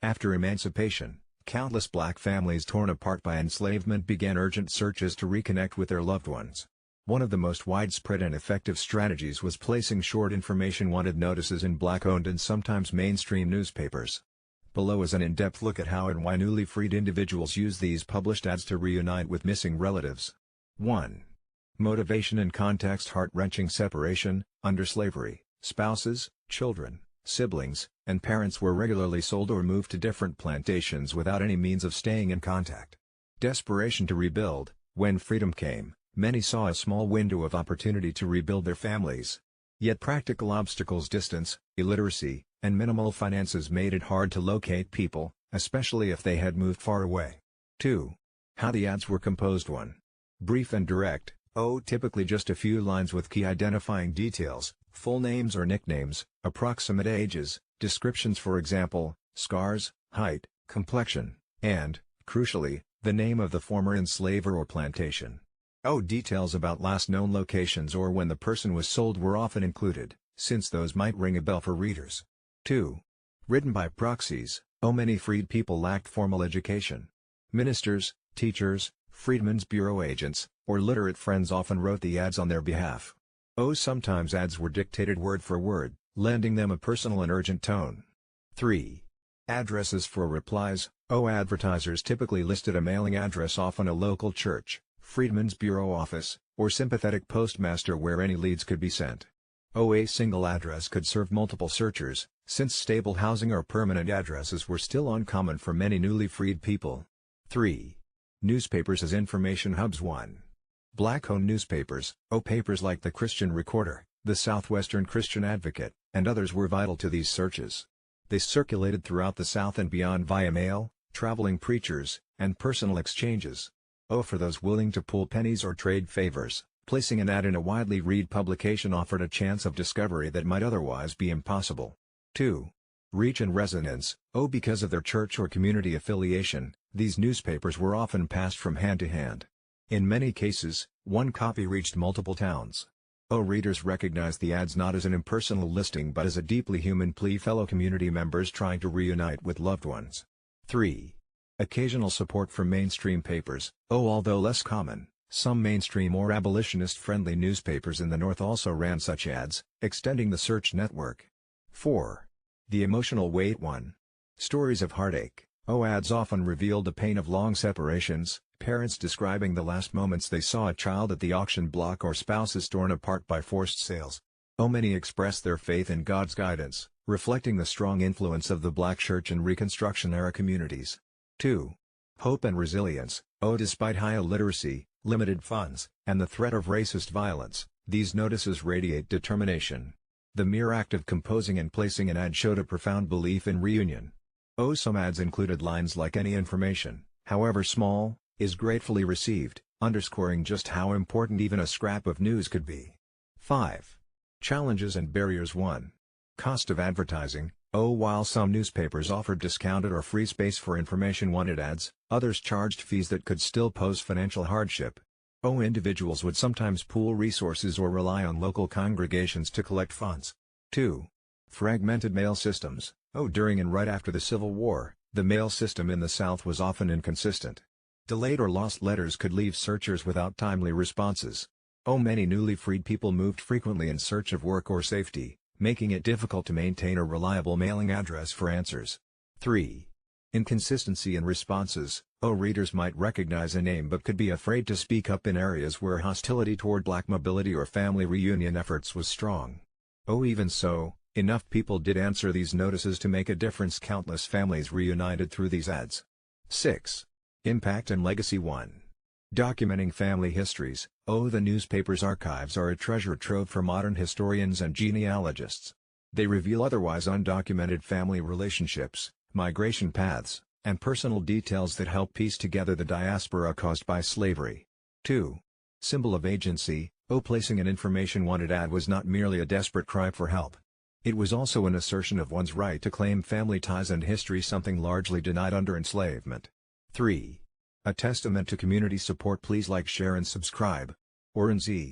After emancipation, countless black families torn apart by enslavement began urgent searches to reconnect with their loved ones. One of the most widespread and effective strategies was placing short information wanted notices in black-owned and sometimes mainstream newspapers. Below is an in-depth look at how and why newly freed individuals use these published ads to reunite with missing relatives. 1. Motivation and context. Heart-wrenching separation. Under slavery, spouses, children, siblings, and parents were regularly sold or moved to different plantations without any means of staying in contact. Desperation to rebuild. When freedom came, many saw a small window of opportunity to rebuild their families. Yet practical obstacles, distance, illiteracy, and minimal finances made it hard to locate people, especially if they had moved far away. 2. How the ads were composed. 1. Brief and direct. Typically just a few lines with key identifying details, full names or nicknames, approximate ages, descriptions, for example, scars, height, complexion, and, crucially, the name of the former enslaver or plantation. Details about last known locations or when the person was sold were often included, since those might ring a bell for readers. 2. Written by proxies. Many freed people lacked formal education. Ministers, teachers, Freedmen's Bureau agents, or literate friends often wrote the ads on their behalf. Sometimes ads were dictated word for word, lending them a personal and urgent tone. 3. Addresses for replies. Advertisers typically listed a mailing address, often a local church, Freedmen's Bureau office, or sympathetic postmaster where any leads could be sent. A single address could serve multiple searchers, since stable housing or permanent addresses were still uncommon for many newly freed people. 3. Newspapers as information hubs. 1. Black-owned newspapers. Papers like the Christian Recorder, the Southwestern Christian Advocate, and others were vital to these searches. They circulated throughout the South and beyond via mail, traveling preachers, and personal exchanges. For those willing to pull pennies or trade favors, placing an ad in a widely read publication offered a chance of discovery that might otherwise be impossible. 2. Reach and resonance. Because of their church or community affiliation, these newspapers were often passed from hand to hand. In many cases, one copy reached multiple towns. Readers recognized the ads not as an impersonal listing but as a deeply human plea, fellow community members trying to reunite with loved ones. 3. Occasional support from mainstream papers. Although less common, some mainstream or abolitionist-friendly newspapers in the North also ran such ads, extending the search network. 4. The emotional weight. 1. Stories of heartache. Ads often revealed the pain of long separations, parents describing the last moments they saw a child at the auction block or spouses torn apart by forced sales. Many expressed their faith in God's guidance, reflecting the strong influence of the Black church in Reconstruction-era communities. 2. Hope and resilience. Despite high illiteracy, limited funds, and the threat of racist violence, these notices radiate determination. The mere act of composing and placing an ad showed a profound belief in reunion. Some ads included lines like "Any information, however small, is gratefully received," underscoring just how important even a scrap of news could be. 5. Challenges and barriers. 1. Cost of advertising. While some newspapers offered discounted or free space for information wanted ads, others charged fees that could still pose financial hardship. Individuals would sometimes pool resources or rely on local congregations to collect funds. 2. Fragmented mail systems. During and right after the Civil War, the mail system in the South was often inconsistent. Delayed or lost letters could leave searchers without timely responses. Many newly freed people moved frequently in search of work or safety, making it difficult to maintain a reliable mailing address for answers. 3. Inconsistency in responses. Readers might recognize a name but could be afraid to speak up in areas where hostility toward Black mobility or family reunion efforts was strong. Even so, enough people did answer these notices to make a difference. Countless families reunited through these ads. 6. Impact and legacy. 1. Documenting family histories. The newspaper's archives are a treasure trove for modern historians and genealogists. They reveal otherwise undocumented family relationships, migration paths, and personal details that help piece together the diaspora caused by slavery. 2. Symbol of agency. Placing an information wanted ad was not merely a desperate cry for help. It was also an assertion of one's right to claim family ties and history, something largely denied under enslavement. 3. A testament to community support. Please like, share and subscribe. Oran Z.